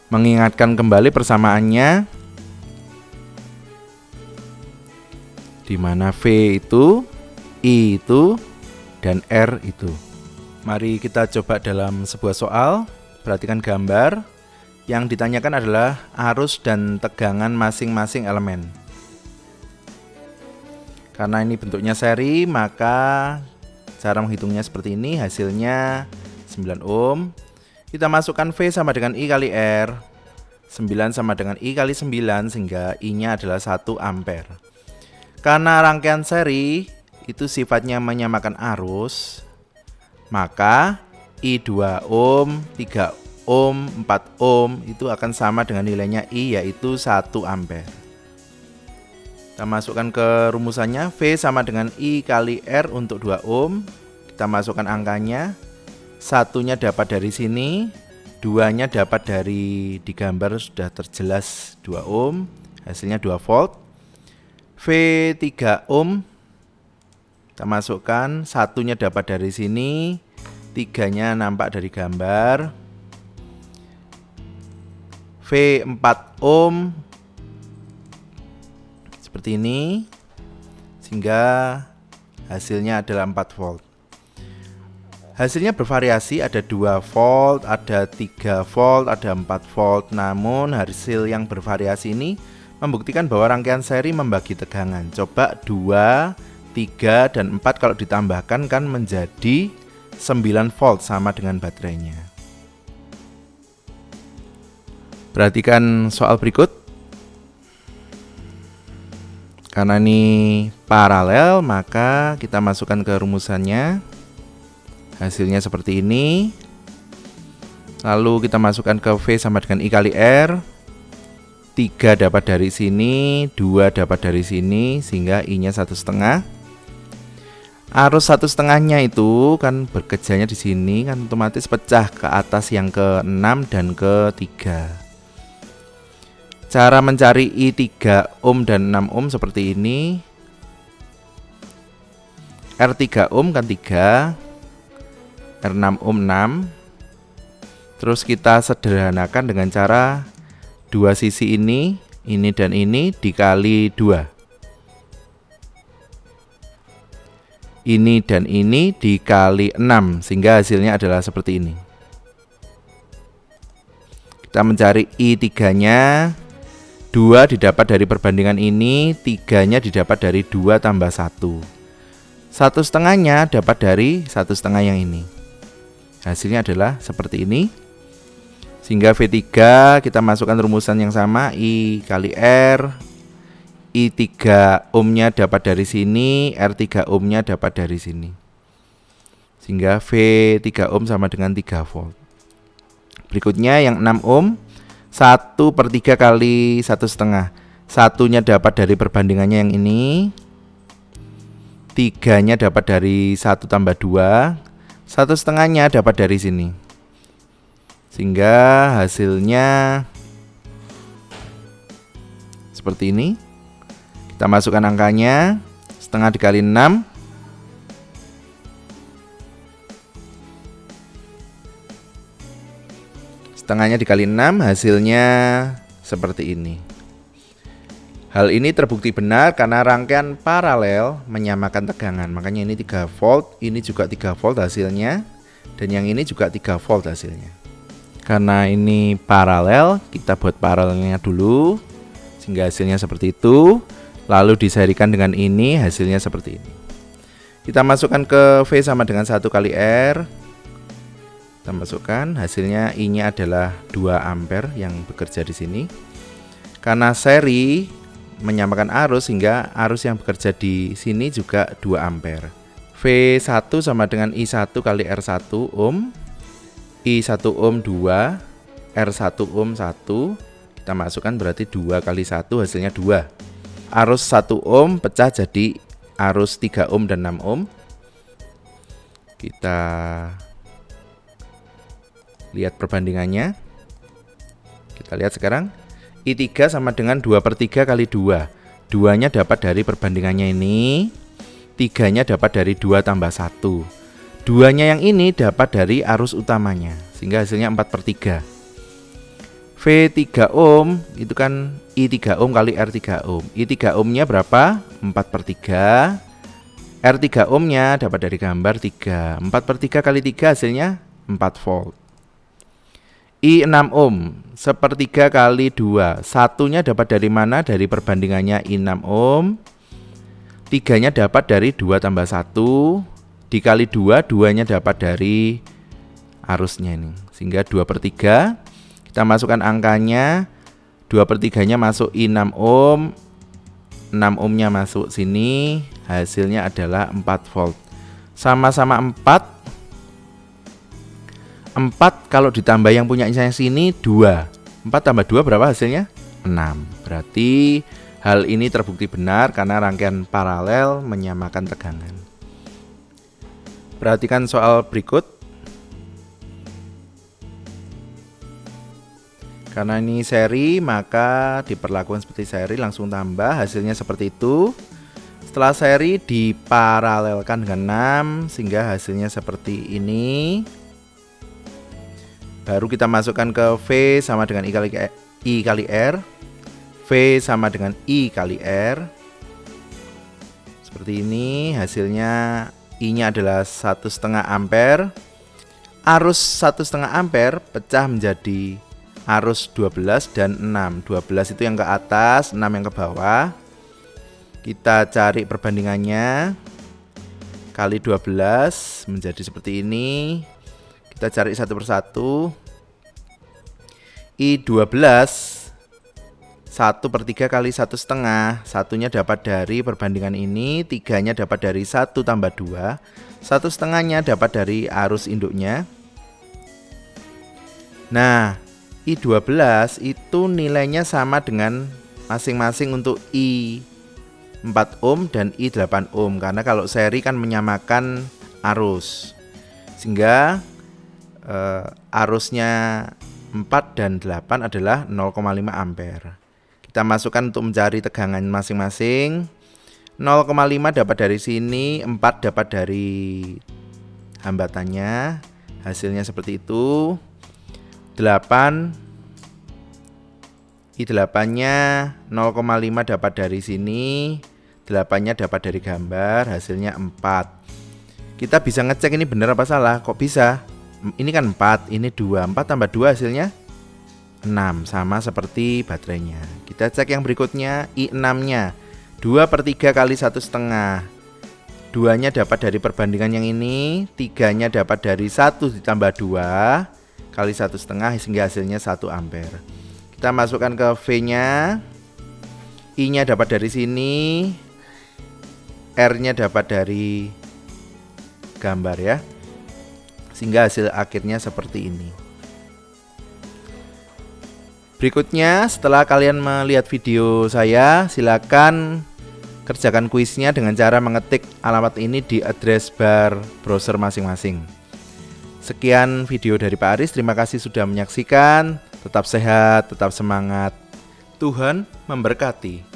Mengingatkan kembali persamaannya, di mana V itu, I itu, dan R itu. Mari kita coba dalam sebuah soal. Perhatikan gambar. Yang ditanyakan adalah arus dan tegangan masing-masing elemen. Karena ini bentuknya seri, maka cara menghitungnya seperti ini. Hasilnya 9 ohm. Kita masukkan V sama dengan I kali R. 9 sama dengan I kali 9, sehingga I-nya adalah 1 ampere. Karena rangkaian seri itu sifatnya menyamakan arus, maka I 2 ohm, 3 ohm, 4 ohm itu akan sama dengan nilainya I, yaitu 1 ampere. Kita masukkan ke rumusannya. V sama dengan I kali R untuk 2 ohm. Kita masukkan angkanya. Satunya dapat dari sini, duanya dapat dari, di gambar sudah terjelas 2 ohm, hasilnya 2 volt. V 3 ohm, kita masukkan, satunya dapat dari sini, tiganya nampak dari gambar. V 4 ohm, seperti ini, sehingga hasilnya adalah 4 volt. Hasilnya bervariasi, ada 2 volt, ada 3 volt, ada 4 volt. Namun hasil yang bervariasi ini membuktikan bahwa rangkaian seri membagi tegangan. Coba 2, 3, dan 4 kalau ditambahkan kan menjadi 9 volt, sama dengan baterainya. Perhatikan soal berikut. Karena ini paralel, maka kita masukkan ke rumusannya. Hasilnya seperti ini. Lalu kita masukkan ke V sama dengan I kali R. 3 dapat dari sini, 2 dapat dari sini, sehingga I-nya 1,5. Arus 1,5-nya itu kan bekerjanya di sini, kan otomatis pecah ke atas yang ke-6 dan ke-3. Cara mencari I 3 ohm dan 6 ohm seperti ini. R 3 ohm kan 3, R 6 ohm 6. Terus kita sederhanakan dengan cara dua sisi ini dan ini dikali 2. Ini dan ini dikali 6, sehingga hasilnya adalah seperti ini. Kita mencari I 3-nya. 2 didapat dari perbandingan ini, 3-nya didapat dari 2 tambah 1. 1,5-nya dapat dari 1,5 yang ini. Hasilnya adalah seperti ini. Sehingga V3 kita masukkan rumusan yang sama, I kali R. I 3 ohmnya dapat dari sini, R 3 ohmnya dapat dari sini. Sehingga V 3 ohm sama dengan 3 volt. Berikutnya yang 6 ohm, 1/3 kali 1,5. Satunya dapat dari perbandingannya yang ini, 3-nya dapat dari 1 tambah 2, 1,5-nya dapat dari sini, sehingga hasilnya seperti ini. Kita masukkan angkanya, setengah dikali 6, setengahnya dikali 6, hasilnya seperti ini. Hal ini terbukti benar karena rangkaian paralel menyamakan tegangan. Makanya ini 3 volt, ini juga 3 volt hasilnya, dan yang ini juga 3 volt hasilnya. Karena ini paralel, kita buat paralelnya dulu, sehingga hasilnya seperti itu. Lalu diserikan dengan ini, hasilnya seperti ini. Kita masukkan ke V sama dengan 1 kali R. Kita masukkan, hasilnya I-nya adalah 2 ampere yang bekerja di sini. Karena seri menyamakan arus, sehingga arus yang bekerja di sini juga 2 ampere. V1 sama dengan I1 kali R1 ohm. I1 ohm 2, R1 ohm 1. Kita masukkan berarti 2 kali 1 hasilnya 2. Arus 1 ohm pecah jadi arus 3 ohm dan 6 ohm. Kita lihat perbandingannya. Kita lihat sekarang. I3 sama dengan 2/3 kali 2. 2-nya dapat dari perbandingannya ini, 3-nya dapat dari 2 tambah 1. 2-nya yang ini dapat dari arus utamanya, sehingga hasilnya 4/3. V V 3 ohm itu kan I 3 ohm kali R 3 ohm. I 3 ohmnya berapa? 4/3. R 3 ohmnya dapat dari gambar 3. 4/3 kali 3 hasilnya 4 volt. I 6 ohm, 1/3 kali 2. Satunya dapat dari mana? Dari perbandingannya I 6 ohm. 3-nya dapat dari 2 tambah 1. Dikali 2, 2-nya dapat dari arusnya ini. Sehingga 2/3. Kita masukkan angkanya. 2/3-nya masuk I 6 ohm. 6 ohmnya masuk sini. Hasilnya adalah 4 volt. Sama-sama 4. 4 kalau ditambah yang punya saya sini 2. 4 tambah 2 berapa hasilnya? 6. Berarti hal ini terbukti benar karena rangkaian paralel menyamakan tegangan. Perhatikan soal berikut. Karena ini seri, maka diperlakukan seperti seri, langsung tambah, hasilnya seperti itu. Setelah seri diparalelkan dengan 6 sehingga hasilnya seperti ini. Baru kita masukkan ke V sama dengan I kali R. V sama dengan I kali R. Seperti ini, hasilnya I-nya adalah 1,5 ampere. Arus 1,5 ampere pecah menjadi arus 12 dan 6. 12 itu yang ke atas, 6 yang ke bawah. Kita cari perbandingannya. Kali 12 menjadi seperti ini. Kita cari satu persatu. I 12 1/3 kali 1,5. Satunya dapat dari perbandingan ini. 3-nya dapat dari 1 tambah 2. 1,5-nya dapat dari arus induknya. Nah, I 12 itu nilainya sama dengan masing-masing untuk I 4 ohm dan I 8 ohm. Karena kalau seri kan menyamakan arus. Sehingga arusnya 4 dan 8 adalah 0,5 ampere. Kita masukkan untuk mencari tegangan masing-masing. 0,5 dapat dari sini, 4 dapat dari hambatannya. Hasilnya seperti itu. 8 I8-nya 0,5 dapat dari sini, 8-nya dapat dari gambar, hasilnya 4. Kita bisa ngecek ini benar apa salah. Kok bisa? Ini kan 4, ini 2. 4 tambah 2 hasilnya 6, sama seperti baterainya. Kita cek yang berikutnya, I6-nya 2/3 kali 1,5. 2-nya dapat dari perbandingan yang ini, 3-nya dapat dari 1 ditambah 2 kali 1,5 sehingga hasilnya 1 ampere. Kita masukkan ke V-nya. I-nya dapat dari sini. R-nya dapat dari gambar ya. Sehingga hasil akhirnya seperti ini. Berikutnya, setelah kalian melihat video saya, silakan kerjakan kuisnya dengan cara mengetik alamat ini di address bar browser masing-masing. Sekian video dari Pak Aris, terima kasih sudah menyaksikan. Tetap sehat, tetap semangat. Tuhan memberkati.